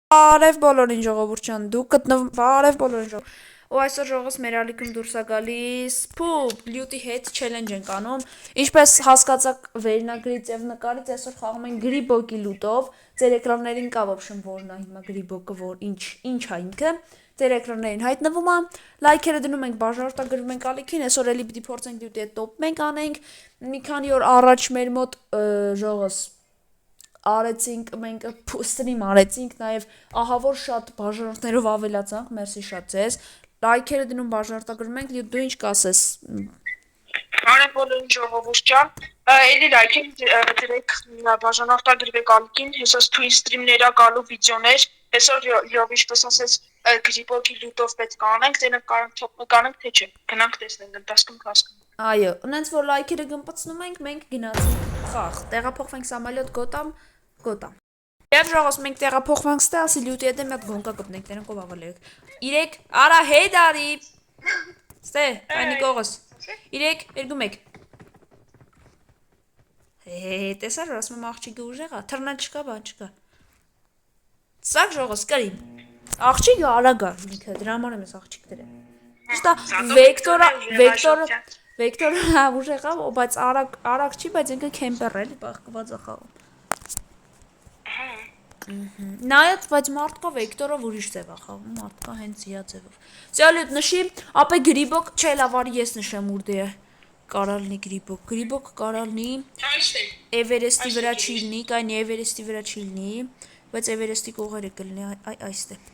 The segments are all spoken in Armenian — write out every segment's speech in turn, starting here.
Բարև բոլորին ժողովուրդ ջան, դուք գտնվում բարև բոլորին ժողովուրդ։ Ու այսօր ժողովս մեր ալիքում դուրս է գալիս փուփ լյուտի հետ չելենջ ենք անում։ Ինչպես հասկացաք վերնագրից եւ նկարից այսօր խաղում ենք գրիբոկի լուտով։ Ձեր էկրաններին կա ոբշեմ որն է հիմա գրիբոկը, որ ինչ է ինքը։ Ձեր էկրաններին հայտնվում է։ Լայքերը դնում ենք, բաժանորդագրվում ենք ալիքին, այսօր էլի պիտի փորձենք լյուտի հետ տոպ մենք անենք։ Մի քանի օր առաջ մեր մոտ ժողովս արեցինք մենք ստրիմ արեցինք նաև ահավոր շատ բաժանորդներով ավելացանք, մերսի շատ ձեզ։ Լայքերը դնում բաժանորդագրում ենք, դու ինչ կասես։ Բարև բոլորին ժողովուրդ ջան, էլի լայքին դրեք բաժանորդագրվեք ալիքին, հեսոս թույն ստրիմներա գալու վիդեոներ, այսօր յով ինչպես ասես գրիբոկի լուտով պետք է անենք, դենը կանենք թե չէ, գնանք տեսնենք, ընտասկում կասկում։ Այո, ունենց որ լայքերը գմպցնում ենք, մենք գնացինք խաղ, տեղափոխվենք Սամալյոտ Գոտամ։ Եվ ժողովս մենք տեղափոխվանք ստե, ասի լյուտի հետ մի հատ գոնկա կպնենք, տենենք ով ավալեք։ 3, արա հետ արի։ Ստե, կայնի կողս։ 3, 2, 1։ Տեսար որ ասում եմ աղջիկը ուժեղ է, թռնան չկա, բան չկա։ Սակ ժողովս կրին։ Աղջիկը արագ է, ինքը դրա համար եմ ես աղջիկ դրել։ Ճիշտ է, Վեկտորը ուժեղ է, բայց արագ չի, բայց ինքը քեմպեր է, էլի բախկված է խաղում։ Նայած, բայց մարդկա Վեկտորով ուրիշ ձև է խաղում, մարդկա հենց իա ձևով։ Սյալյուտ նշի, ապե գրիբոկ չէ լավ արի ես նշեմ ուր դե կարալնի գրիբոկ կարալնի Էվերեստի վրա չի լինի, կայնի Էվերեստի վրա չի լինի, բայց Էվերեստի կողերը կլինի այստեղ։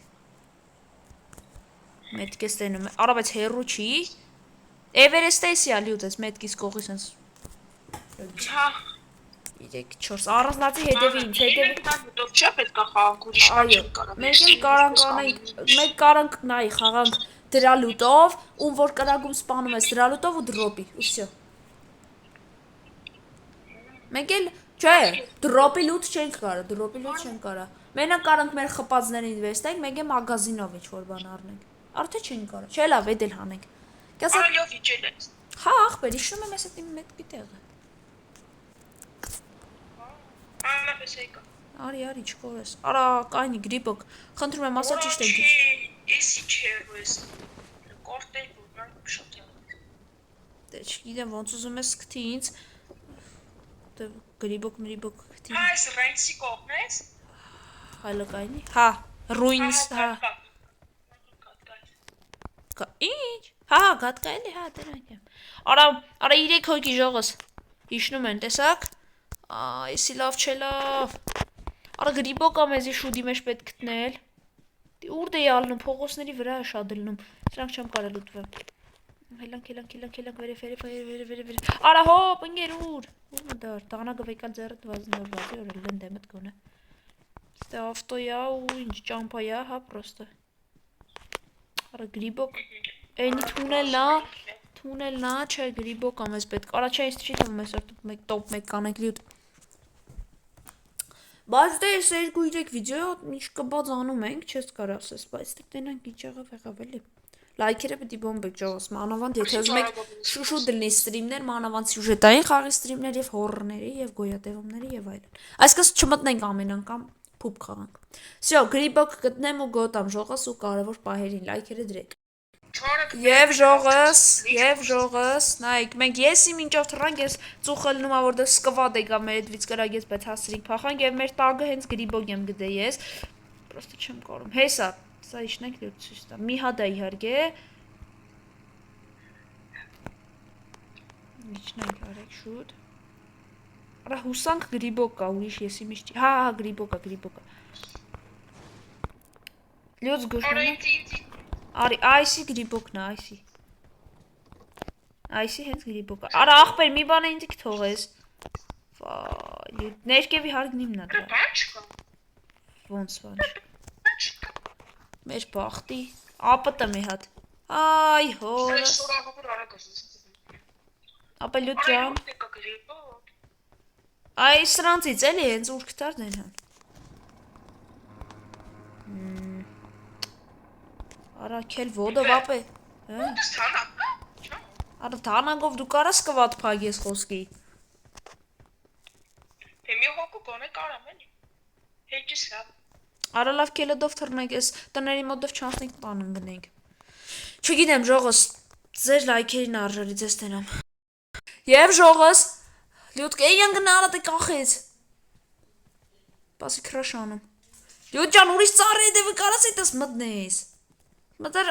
Մետքես տենում է, արա բայց հեռու չի։ Էվերեստը էսի ա լյուտ ես մետքիս կողի սենց։ 3, 4, առանձնացի հետևի ինձ, հետևի։ Չէ պետք է խաղանք ուրիշ Այո, մենք էլ կարանք անենք, մենք կարանք նայի խաղանք դրա լուտով, ում որ կրագում սպանում ես դրա լուտով ու դրոպի, ու վсё։ Մենք էլ, չէ, դրոպի լուտ չենք կարա, մենակ կարանք մեր խպածներին վեստենք, մենք է մագազինով ինչ-որ բան առնենք, արդե չենք կարա, չէ լավ, էդ էլ հանենք։ Արալյով իջել ես։ Հա, աղբեր, իշնում եմ ես էդ իմ մետքի տեղը։ Արի, չկորես, արա, կայնի, գրիբոկ, խնդրում եմ, ասա ճիշտ ենք իչ։ Եսի չէ, ես կորտել որ շատ եմ։ Դե չգիտեմ, ոնց ուզում ես կթի ինձ, գրիբոկ կթի։ Հա, ես ռենցի կողն ես։ Հայլը կայնի, հա, ռույնս, հա։ Ինչ, հա, գատկա էլի, հա, դրանք եմ։ Արա 3 հոգի ժողս, իշնում են, տեսակ, եսի լավ չէ լավ։ Արա գրիբոկա մեզի շուդի մեջ պետք գտնել։ Ուրդ է ալնում, փողոցների վրա է շատ դլնում, սրանք չեմ կարել ուտվեմ։ Հելանք, վերը։ Արա հոպ, ընգեր ուր դար, տաղնագը վեկալ ձեռդ վազնոր վազի, որ լեն դեմդ գոնը։ Ստե ավտոյա ու ինչ ճամպայա, հա, պրոստը։ Արա գրիբոկ, էնի թունելնա, չէ գրիբոկա մեզ պետք, արա չէ, ես չի թվում ես տոպ մեկ կանենք լյուտ։ Բայց դե ես 2-3 վիդեո ինչ կբաց անում ենք, չես կարող ասես, բայց դե տենանք ինչ եղավ էլի։ Լայքերը պետք է բոմբեք ջողս, մանավանդ եթե ուզում եք շուշու դլնի ստրիմներ, մանավանդ սյուժետային խաղի ստրիմներ եւ հորռների եւ գոյատևումների եւ այլն։ Այսինքն չմտնենք ամեն անգամ փուփ խաղանք։ Всё, գրիբոկ գտնեմ ու գոտամ ժողս ու կարևոր պահերին լայքերը դրեք։ Եվ ժողս, նայեք, մենք եսի մինչով թռանք, ես ծուխը լնում ա որ դե սկվատ եկա մեր էդվից կրագեց, բայց հասրինք փախանք եւ մեր տագը հենց գրիբոկ եմ գտե ես։ Պրոստը չեմ կարում։ Հեսա, սա իշնենք դեռ ցույց տա։ Մի հատ է իհարկե։ Իջնենք արեք շուտ։ Արա հուսանք գրիբոկ կա, ուրիշ եսի միշտ։ Հա, գրիբոկա։ Լյուծ գուշնա։ Արի, այսի գրիբոկն է, այսի հենց գրիբոկը, արա աղբեր մի բան է ինձ կթողես, վայ, ներկևի հարգն իմն է դրա, բան չկա, ոնց բան չկա, մեր բաղթի, ապտը մի հատ, այ հորս, ապա լյուտ ճան, այ սրանցից էլի հենց ուր կտար դենհան, Արա քել ոդով ապե։ Արա թանագով դու կարաս կվատ փագես խոսքի։ Թե մի հոգու կոնե կարամ էլի։ Հեջիս լավ։ Արա լավ կելեդով թռնենք, այս տների մոտով չանցնենք տան ընգնենք։ Չգիտեմ, ժողոս, ձեր լայքերին արժանի ձեզ տենամ։ Եվ ժողոս, լյուտ կեի ընգնարա դե կախեց։ Պասի քրաշ անում։ Լյուտ ջան, ուրիշ ծառի դե վկարած այդս մտնես։ Մտար,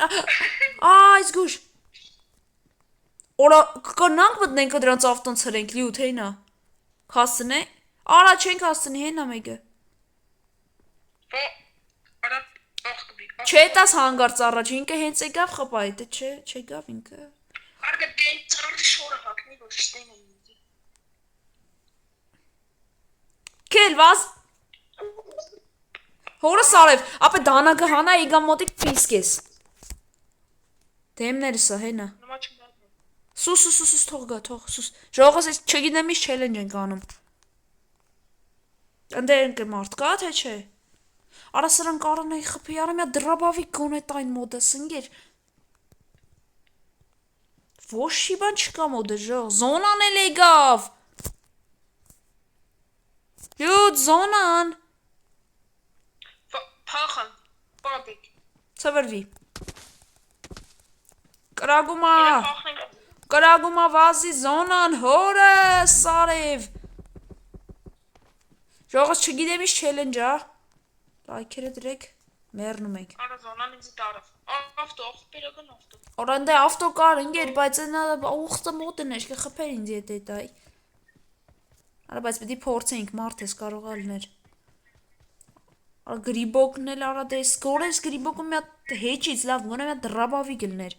այս գուշ։ Օրա կնանք մտնենք դրանց ավտոն ցրենք, լյուտ հենա։ Հասցնե։ Արա չենք հասցնի հենա մեկը։ Արա ախտուի։ Չէ, տաս հանգարց առաջ, ինքը հենց եկավ խպայի, դե չէ, չեկավ ինքը։ Արգա դեն ծառի շորը հակնի որ շտենը ինձի։ Քել վազ։ Հորը սարև, ապե դանակը հանա իգա մոտիկ պիսկես։ Դեմներս հենա։ Նոմա չմդատն։ Սուս թող գա, թող սուս։ Ժողոս այս չգիտեմ ինչ չելենջ ենք անում։ Ընդ ենք մարդ կա թե չէ։ Արա սրան կարանայի խփի, արա միա դրաբավի գոնետ այն մոդը սնգեր։ Ոչ շի բան չկա մոդը ժող, զոնան էլ եկավ։ Լյուտ, զոնան։ Փախան, բաբիկ։ Ծվրվի։ Կրագումա վազի զոնան, հորը, սարև։ Ժողոս չգիտեմ ինչ չելենջ, լայքերը դրեք, մերնում ենք։ Արա զոնան ինձի տարավ։ Ավտո, պերագն ավտո։ Օրան դե ավտո կար ընգեր, բայց նա ուղտը մոտն է, շկե խփեր ինձ ետ է տայ։ Արա բայց պետի փորձենք, մարդ ես կարող ալներ։ Արա գրիբոկն էլ արա դե սկորես գրիբոկը մի հատ հեչից լավ գոնե մի հատ դրաբավի գլներ։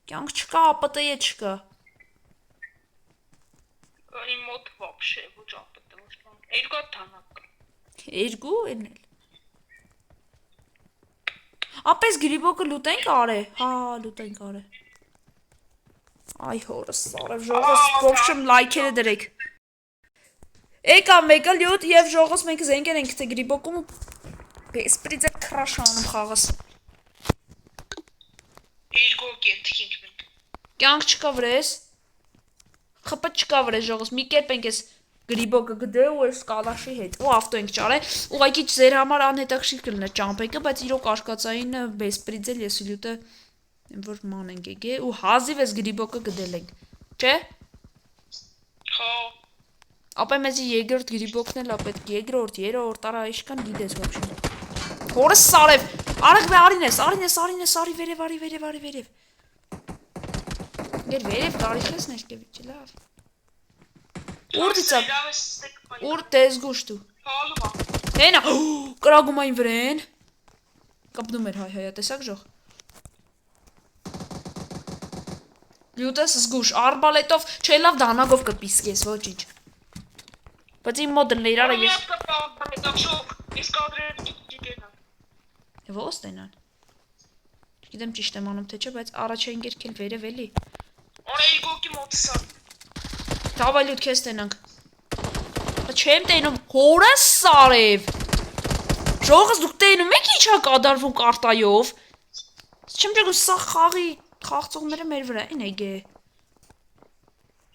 Կյանք չկա, ապտե չկա։ Իմ մոտ вообще ոչ ապտե ոչ բան։ Երկու թանակ։ Երկու էնել։ Ապես գրիբոկը լուտենք արե, հա լուտենք արե։ Այ հորս սարև ժողոս ոչմ լայքերը դրեք։ Եկա մեկը լյուտ և ժողոս մենք զենգեր ենք թե գրիբոկում ու բեսպրիձը քրաշ անում խաղս։ Երկու կենթքինք մենք։ Կյանք չկա վրես։ Խպը չկա վրես ժողոս, մի կերպ ենք ես գրիբոկը գդե ու ես կալաշի հետ, ու ավտո ենք ճարե, ուղայքի ձեր համար անհետաքրքիր կլինի ճամփեկը, բայց իրոք արկածային բեսպրիձել ես ու լյուտը որ ման ենք եկե ու հազիվ ես գրիբոկը գդել ենք, չէ։ Հա։ Ապա մեզի երկրորդ գրիբոկն էլ ապետք, երկրորդ, երրորդ, արա իշքան գիտես ոչին։ Հորս սարև, արագ բե արինես, արի վերև։ Գեր վերև կարիք ես ներկևիչ, լավ։ Ուր դիցակ, ուր տես գուշտու։ Հալվա։ Հենա, կրագում այն վրեն։ Կապնում էր հայ, տեսակ ժող։ Լյուտես զգուշ, արբալետով, չէ լավ դանագով կպիսկես, ոչինչ։ Բայց իմ մոդն էր արա ես։ Ո՞ս տենան։ Չգիտեմ ճիշտ եմ անում թե չէ, բայց առաջ են գերքել վերև էլի։ Օրա երկուքի մոտս է։ Դավայ լյուտ քեզ տենանք։ Չեմ տենում, հորս սարև։ Ժողս դուք տենում եք ինչ է կադարվում կարտայով։ Չեմ ճգում սա խաղի խաղծողները մեր վրա են էգե։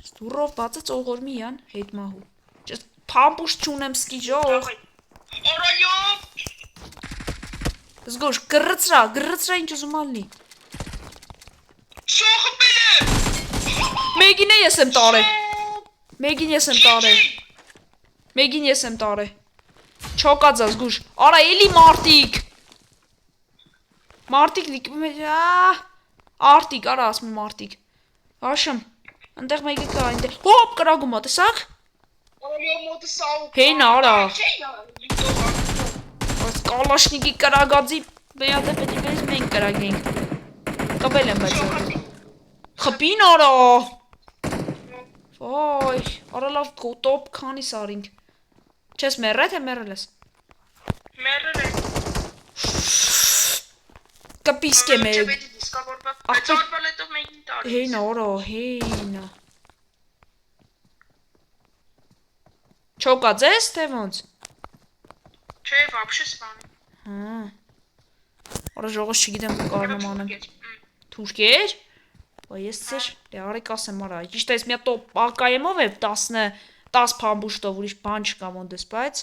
Ստուրով բացը ծողորմի յան հետ մահու։ Ճես պամպուշ չունեմ սկի ժող։ Օրա յոպ։ Զգոշ, գրծրա ինչ ուզում ալնի։ Շոխը բելը։ Մեկին ես եմ տարե։ Չոկածա զգուշ, արա էլի մարդիկ։ Մարդիկ լիկվում է, արտիկ, արա ասում մարդիկ։ Հաշմ, ընդեղ մեկը կա այնտեղ, հոպ կրագումա, տեսակ։ Հեն արա։ Կալաշնիկի կրագածի բեյատը պետի մեզ մենք կրագենք։ Կվել եմ բայց։ Խպին արա։ Ոյ, արա լավ տոպ քանի սարինք։ Չես մեռը թե մեռել ես։ Մեռել է։ Կպիսկ է մեր։ Այդ արբալետով մեկին տարի։ Հեն արա, հենա։ Չոկած ես թե ոնց։ Չէ, вообще սպանի։ Հա։ Արա ժողոս չգիտեմ ու կարնում անեմ։ Թուշկեր։ Ոյ ես ծեր, դե արեք ասեմ արա, ճիշտ է ես մի հատ տոպ ակայեմով է 10 փամբուշտով ուրիշ բան չկա ոնտես, բայց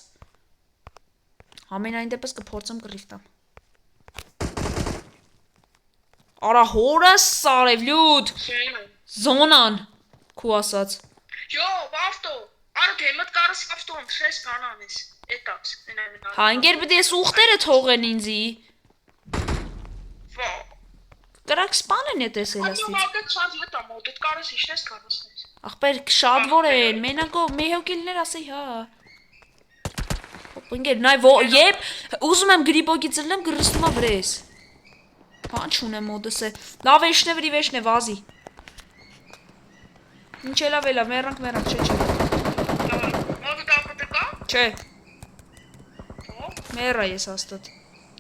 Ամենայն դեպս կփորձեմ կռիվ տամ։ Արա հորս սարև լյուտ։ Զոնան քու ասած։ Yo, բավտո։ Արա դեմդ կարս ավտոն շես կանանես։ Էտաքս։ Հա ինգեր պետք է ես ուխտերը թողեն ինձի։ Ո։ Կրակ սպանեն է տեսել աստից։ Ահա շատ լտա մոդդ կարս իշնես կանասնես։ Ախպեր շատ որ են, մենակո մեհոկիլներ ասի հա։ Հոպ ինգեր նայ երբ ուզում եմ գրիպոկի ծլնեմ գրստումա վրես։ Բան չունեմ մոդս է։ Լավ էշնե վրի վեշնե վազի։ Ինչ էլավ էլավ, մեռանք, չէ։ Մոդը դապտը կա։ Չէ։ Մեռա ես հաստատ։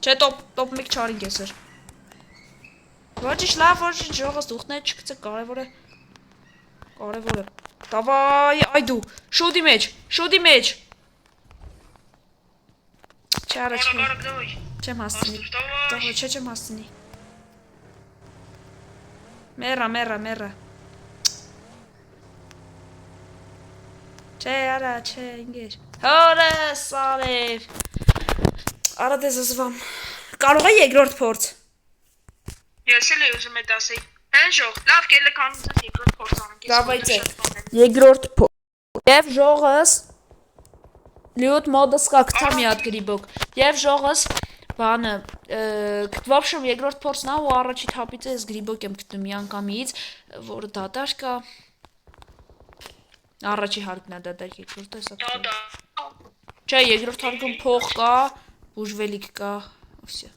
Չէ տոպ մեկ չարինք եսր։ Ոչիշ լավ, ոչիշ ժողս ուխտներ չկցը կարևոր է։ Դավայ, այ դու, շուտի մեջ։ Չէ առաջ չեմ հասցնի։ Դավայ, չեմ հասցնի։ Մեռա։ Չէ, արա, չէ, ինգեր։ Հորս, սարև։ Արա դեզ ասվամ։ Կարող է երկրորդ փորձ։ Ես էլ ուզում եմ դասել։ Հեն ժող, լավ կելը կանոնս երկրորդ փորձ անենք։ Դավայ ցե։ Երկրորդ փորձ։ Եվ ժողս լյուտ մոդս կա գտա մի հատ գրիբոկ։ Եվ ժողս բանը գտվապշում երկրորդ փորձն ա ու առաջի թափից ես գրիբոկ եմ գտնում մի անգամից, որը դադար կա։ Առաջի հարկն է դադար, երկրորդը հեսա։ Չէ, երկրորդ հարկում փող կա, բուժվելիք կա, всё։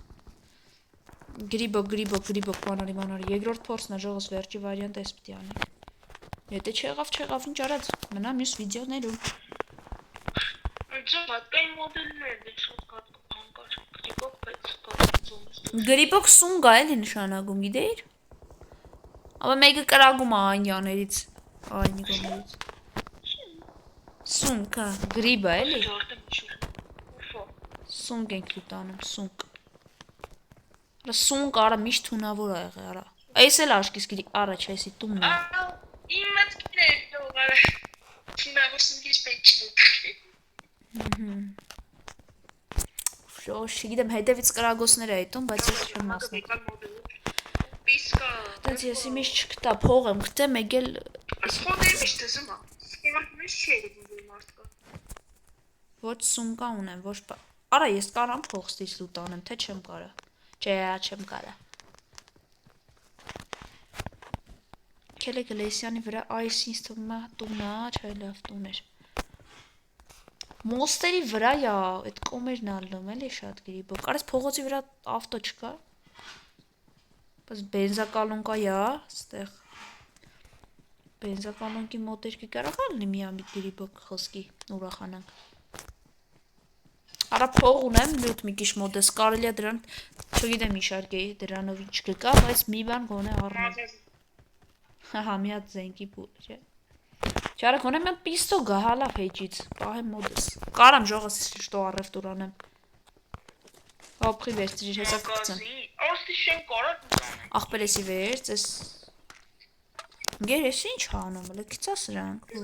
Գրիբոկ, բանարի, երկրորդ փորձն է ժողս վերջի վարիանտը էս պիտի անենք։ Եթե չեղավ, ինչ արած, մնա մյուս վիդեոներում։ Ձոմատկային մոդելներն են շատ կատկան գրիպոկ, բայց կատկացում։ Գրիպոկ սունգ է էլի նշանակում, գիտեիր։ Աբա մեկը կրագում է այն յաներից, այն նիկոներից։ Սունգ է, գրիբը էլի։ Սունգ ենք լուտանում, սունգ։ Սունգ արա միշտ թունավոր է եղել, արա։ Այս էլ աշկիս գիրի, արա չէ, էսի տումն է։ Իմ մտքին է դողարը։ Թունավոր սունգից պետք չի լուտ։ Շոշ, չգիտեմ, հետևից կրագոսներ է այտում, բայց ես չեմ մասնակ։ Պիսկա։ Դենց ես իմիշ չկտա, փող եմ գտե, մեկ էլ… Սխոտ է միշտ զում է։ Սկեմարդ միշտ չի էդում մարդկա։ Ոչ սունկա ունեմ, ոչ… Արա ես կարամ փող ստից լուտ անեմ, թե չեմ կարա։ Չէ, չեմ կարա։ Քելե Գլեսյանի վրա այս ինձ թվում է տունա, չէ լավ տուն էր։ Մոստերի վրա յա, այդ կոմերն ալնում էլի շատ գրիբոկ։ Կարես փողոցի վրա ավտո չկա։ Բայց բենզակալոնկա յա, ստեղ։ Բենզակալոնկի մոտ երկի կարող ալնի միամիտ գրիբոկ խոսքի ուրախանանք։ Արա փող ունեմ լյուտ մի քիչ մոդես կարելի է դրան, չգիտեմ իշարկե դրանով ինչ կգա, բայց մի բան գոնե առնեմ։ Հա, մի հատ զենքի փուլ, չէ։ Չարա գոնե մի հատ պիստո գա հալա փեջից, պահեմ մոդես։ Կարամ ժողս շտո առևտուր անեմ։ Հոփի վերցրի, հեսա կգցեմ։ Ոստի շեն կարա։ Ախպերեսի վերց, էս Գեր ես ինչ անում, լը գցա սրանք։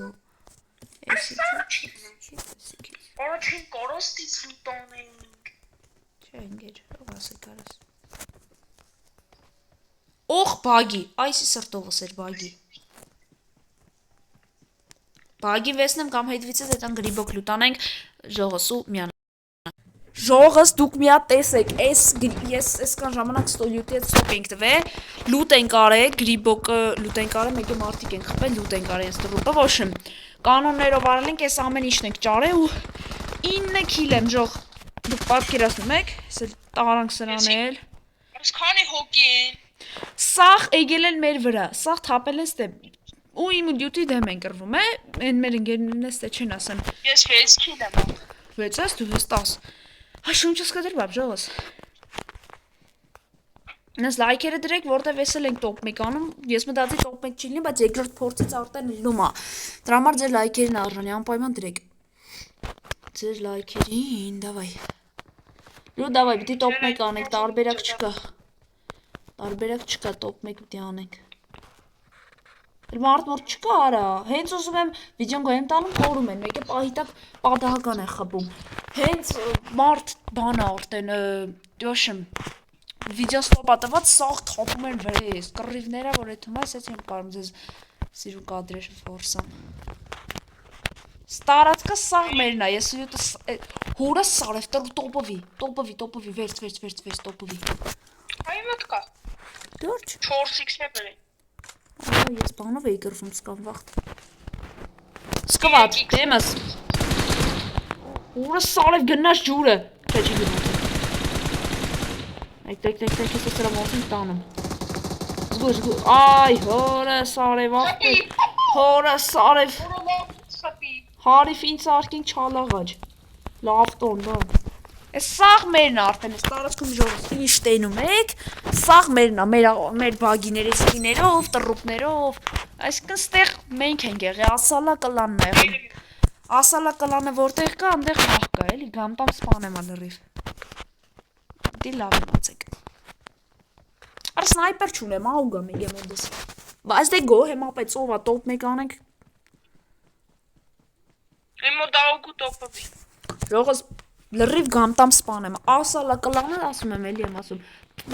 Արա չեն կարոստից լուտանենք։ Չէ, ինգեր, ով ասե կարաս։ Օխ, բագի, այսի սրտովս էր բագի։ Բագի վեսնեմ կամ հետվիցս էտան գրիբոկ լուտանենք ժողսու միան։ Ժողս դուք մի հատ տեսեք, ես այսքան ժամանակ ստոլյուտի հետ ստոպ ենք տվել, լուտ ենք արել, գրիբոկը լուտ ենք արել, մեկը մարդիկ ենք խփել, լուտ ենք արել այս դրուպը, ոչմ։ Կանոններով արել ենք, այս ամեն ինչն ենք ճարել ու 9 քիլ եմ ժող։ Դուք պատկերացնում եք, ես էլ տարանք սրան էլ։ Ոնց քանի հոգի են։ Սաղ եկել են մեր վրա, սաղ թափել են ստե։ Ու իմ լյուտի դեմ են կռվում, այն մեր ընկերներն էստե չեն ասեմ։ Ես 6 քիլ եմ։ 6-ս դու ես 10։ Հա շունչս կդր բաբ ժողս։ Նես լայքերը դրեք, որտեվ էսել ենք տոպ 1 անում, ես մտածի տոպ 1 չի լինի, բայց երկրորդ փորձից արդեն լինում է։ Դրա համար ձեր լայքերն արժանի անպայման դրեք։ Ձեր լայքերին, դավայ։ Լու դավայ, պիտի տոպ 1 անենք, տարբերակ չկա։ Տարբերակ չկա, տոպ 1 պիտի անենք։ Մարդ մորդ չկա արա, հենց ուզում եմ վիդեոն գոյեմ տանում խորում են, մեկ է պահիտակ պատահական է խբում։ Հենց մարդ բան արդեն դոշեմ վիդեո ստոպ ատված սաղ թափում են վրես կռիվները որ այդ հիմա ասեցի եմ կարում ձեզ սիրու կադրեր ֆորսամ Ստարածքը սաղ մերն է ես հորը սարև տոպովի վերց տոպովի Այ մոտ կա Դուրջ 4x-ն է բերել Ես բանով էի գրվում սկամ վաղտ Սկվատ դեմս Հորը սարև գնաց ջուրը Չէ չի գնաց Տեք ես սրա մոտին տանում Զգու Այ հորը սարև Հորը սարև Հարիվ ինձ արկին չալաղաջ Լավ տոն բան Ես սաղ մերն արդեն ես տարածքում ժողովրդի ինչ տենում եք Սաղ մերն մեր բագիների սկիներով, տրուպներով Այսինքն ստեղ մենք ենք եղի ասալա կլանն է եղել Ասալա կլանը որտեղ կա, այնտեղ մահ կա, էլի գամտամ սպանեմ ալրիվ Դի լավ իմացեք Արա սնայպեր չունեմ, աղուգամ եք եմ ոդես Բայց դե գո, հեմա պեծ ով ա տոպ մեկ անենք Իմո դաղուգու տոպովի Ժողոս լրիվ գամտամ սպանեմ Ասալա կլանը ասում եմ, էլի եմ ասում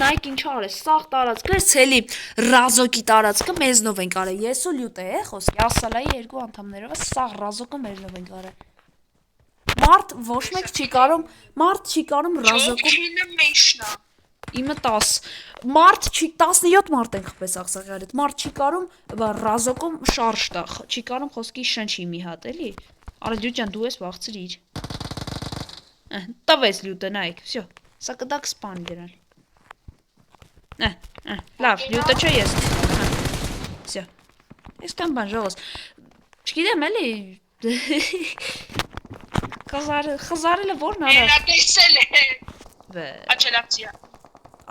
Նայք ինչ արես, սաղ տարածքը, ցելի ռազոկի տարածքը մեզնով ենք արել Ես ու լյուտ է խոսքի, ասալայի երկու անդամներով Սաղ ռազոկը մեզնով ենք արել Մարդ ոչ մեկ չի կարում Մարդ չի կարում ռազոկում Չոքինը մեշնա Իմը 10 Մարդ չի 17 մարդ ենք խպես աղսաղյարիտ Մարդ չի կարում ռազոկում շարժ տա Չի կարում խոսքի շնչի մի հատ էլի Արա լյուտյան դու ես վաղցրիր Տվես լյուտը նայք Всё Սա կդակ սպան դրան Լավ, լյուտը չէ ես Всё Ես կան բան ժողոս Չգիտեմ էլի Խզարելը որն արա Էնա տեսել է Աչելակցիա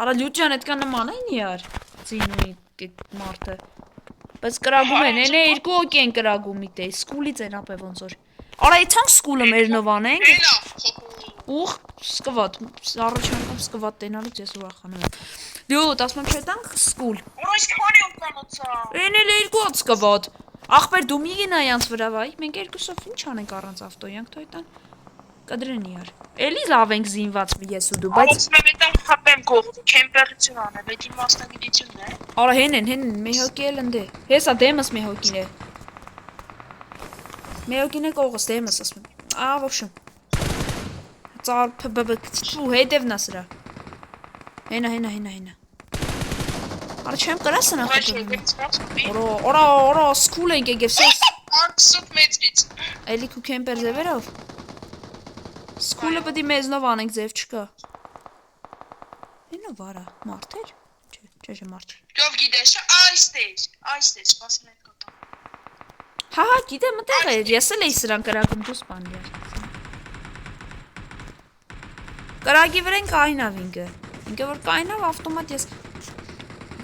Արա լյուտյան էդկան նման են իար Ձինուի մարդը Բայց կրագում են, են է երկու ոք են կրագում իտե Սկուլից են ապե ոնց որ Արա իցանք սկուլը մերնով անենք Ուղ, սկվատ Առաջ անգամ սկվատ տենալուց ես ուրախանում եմ Լյուտ, ասում եմ չետանք սկուլ Որոյս քանի օգնոցա Են էլ երկու հատ սկվատ Ախպեր դու մի գնա յանց վրա վայ Մենք երկուսով ինչ անենք առանց ավտոյանք թոյտան Կդրեն իար Էլի լավ ենք զինված ես ու դու բայց Ասում եմ էտան խապեմ գողը Կեմպերություն անել Էդի մասնագիտությունն է Արա հեն են մի հոգի էլ ընդե Հեսա դեմս մի հոգին է Մի հոգին է կողս դեմս ասում եմ Ա ոբշում Ծու հետևնա սրա Հենա Արա չեմ կրա սնա խտում Օրա սկուլ ենք եկև սես 20 մետրից Էլի կու կեմպեր ձևերով Սկուլը պտի մեզնով անենք ձև չկա Հենա վարա մարդ էր Չէ մարդ Գով գիտես այստես սպասում ենք կոտան Հա գիտեմ մտեղ էր ես էլ էի սրան կրագում դու սպանի Կրագի վրեն կայնավ ինքը Ինքը որ կայնավ ավտոմատ ես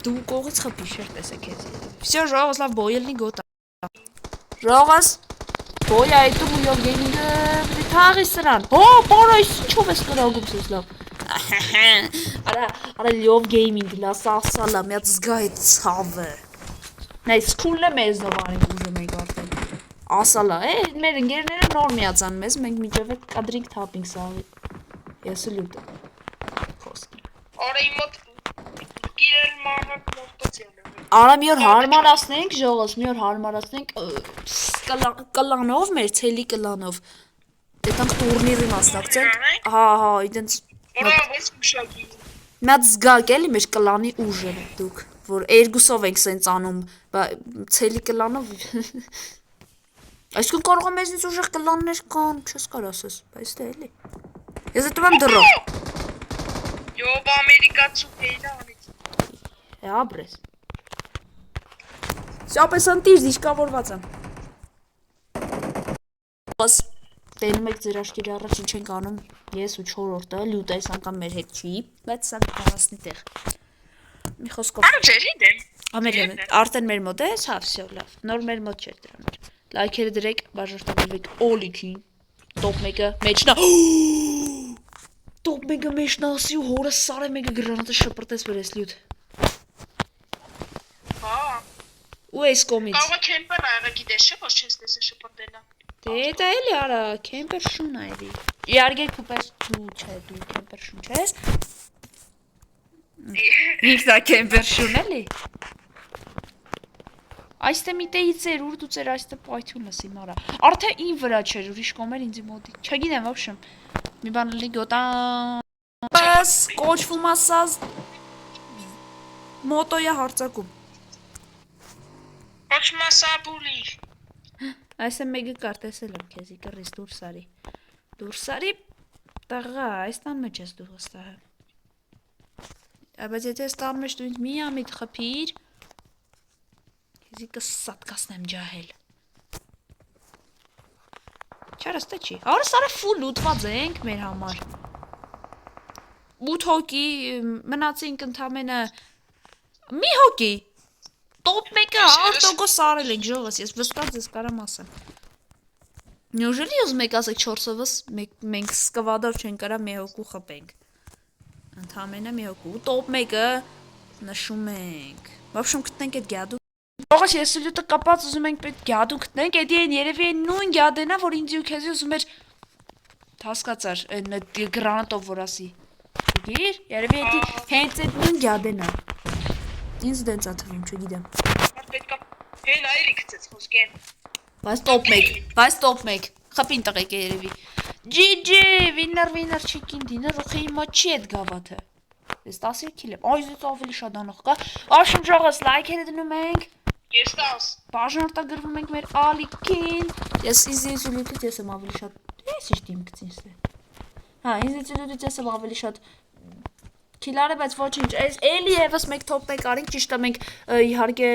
Դու կողից խպի շեր տեսեք ես Всё, ժողոս լավ բոյելնի գոտա Ժողոս Բոյ այդում ու յով գեյմինգը Թաղի սրան Հո, պարա ես ինչով ես կրագում սես լավ Արա լյով գեյմինգ լաս ասալա միած զգա այդ ցավը Նայ սկուլն է մեզնով անենք ուժում ենք արդեն Ասալա, մեր ընգերները նոր միացան մեզ Մենք միջև է կադրինք թապինք սաղի Ես ու լյուտը Խոսքի Արա իմ մոտ Կիրել մարմակ մոտոցել Արա մի օր հարմարացնենք ժողոս Մի օր հարմարացնենք Կլանով մեր ցելի կլանով Դետանք տուրնիրի մասնակցենք Հա իդենց Արա պես մշակի Միած զգակ էլի մեր կլանի ուժը դուք Որ երկուսով ենք սենց անում Ցելի կլանով Այսքան կարող է մեզնից ուժեղ կլաններ կան Չես կար ասես Բայց դե էլի Ես էտում եմ դրո Յով ամերիկացու հեյնա անից Աբրես Սյապես ընտիր դիշկավորված եմ Բաս Տենում եք ձեր աշկերի առաջ ինչ ենք անում Ես ու չորորդը լյուտ այս անգամ մեր հետ չի Բայց սա կարասնի տեղ Մի խոսքով Արա ջերի դեմ Արդեն մեր մոտ է հա վսյո լավ Նոր մեր մոտ չէր դրանր Լայքերը դրեք բաժարտավիրվեք օլիքին Տոպ մեկը մեջնա Տոպ մեկը մեջնա ասի ու հորը սարը մեկը գրանատը շպրտես վրես լյուտ Ու այս կոմից Կաղա կեմպեր այղը գիտես չէ, ոչ չես տեսը շպրտելա Դե դա էլի արա, կեմպեր շուն այրի Իհարկե քուպես դու չէ, դու կեմպեր շուն չես։ Ինքն է կեմպեր շուն էլի։ Այստե մի տեից էր, ուր դու ծեր այստե պայթուն լսի մարա։ Արդե ին վրա չէր, ուրիշ կոմեր ինձի մոտի։ Չգիտեմ, ոբշեմ։ Մի բան լի գոտան։ Բաս կոչվում ասած մոտոյա հարցակում։ Կոչմասաբուլի։ Այս է մեկը կար տեսել եմ քեզի կռիս դուրս արի։ Դուրս արի տղա, այս տան մեջ ես դու վստահ եմ։ Բայց եթե այս տան մեջ դու ինձ մի ամիտ խփիր, քեզի կսատկացնեմ ջահել։ Չարստե չի։ Արը սարը ֆուլ լուտված ենք մեր համար։ 8 հոգի մնացինք ընդամենը մի հոգի։ Top 1-ը 100% սարել ենք ժողս, ես վստահ ձեզ կարամ ասեմ։ Неужели ուզում եք ասեք 4-ովս մենք սկվադով չեն կարա մի հոգու խփենք։ Ընդամենը մի հոգու։ Top 1-ը նշում ենք։ Вообще գտնենք այդ գյադու։ Ողջ ես լյութը կապած ուզում ենք պետք գյադու գտնենք, էդի են երևի այն նույն գյադենա, որ ինձ ու քեզի ուզում էր հասկացար, այն գրանատով որ ասի։ Գիր, երևի էդի հենց այդ նույն գյադենա։ Ինձ դենց է թվում, չգիտեմ։ Պետք է հեն այրի գցեց խոսքեն։ Բայց top 1, խփին տղեկ է երևի։ GG, winner chicken dinner, ուխի հիմա չի այդ գավաթը։ Ես 10 քիլ եմ, այզից ավելի շատ անող կա։ Աշում ժողս լայքերը դնում ենք։ Ես 10։ Բաժանորդագրվում ենք մեր ալիքին։ Ես իզիզուլիտից ես եմ ավելի շատ։ Ես իշտ իմ գցին ստե։ Հա, իզիզուլիտից ես եմ ավելի շատ քիլար է, բայց ոչինչ, այս էլի եւս մեկ top 1 արինք, ճիշտ է մենք իհարկե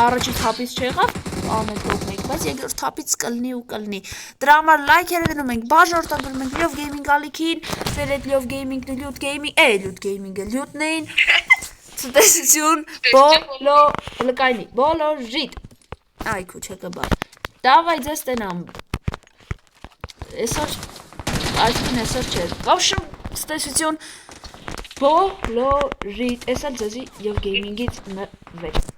առաջի թափից չեղավ, անել top 1, բայց երկրորդ թափից կլնի ու կլնի։ Դրա համար լայքերը դնում ենք, բաժանորդագրվում ենք Լյով Gaming ալիքին, ծեր այդ Լյով Gaming-ն ու Լյութ Gaming, Լյութ Gaming-ը Լյութն էին։ Ցտեսություն, լկայնի, բոլորիդ։ Այ քուչը կբար։ Դավայ ձեզ տենամ։ Այսօր չէր։ Վավշում ցտեսություն բոլորիդ, էսա ձեզի Լյով Gaming-ից նվեր։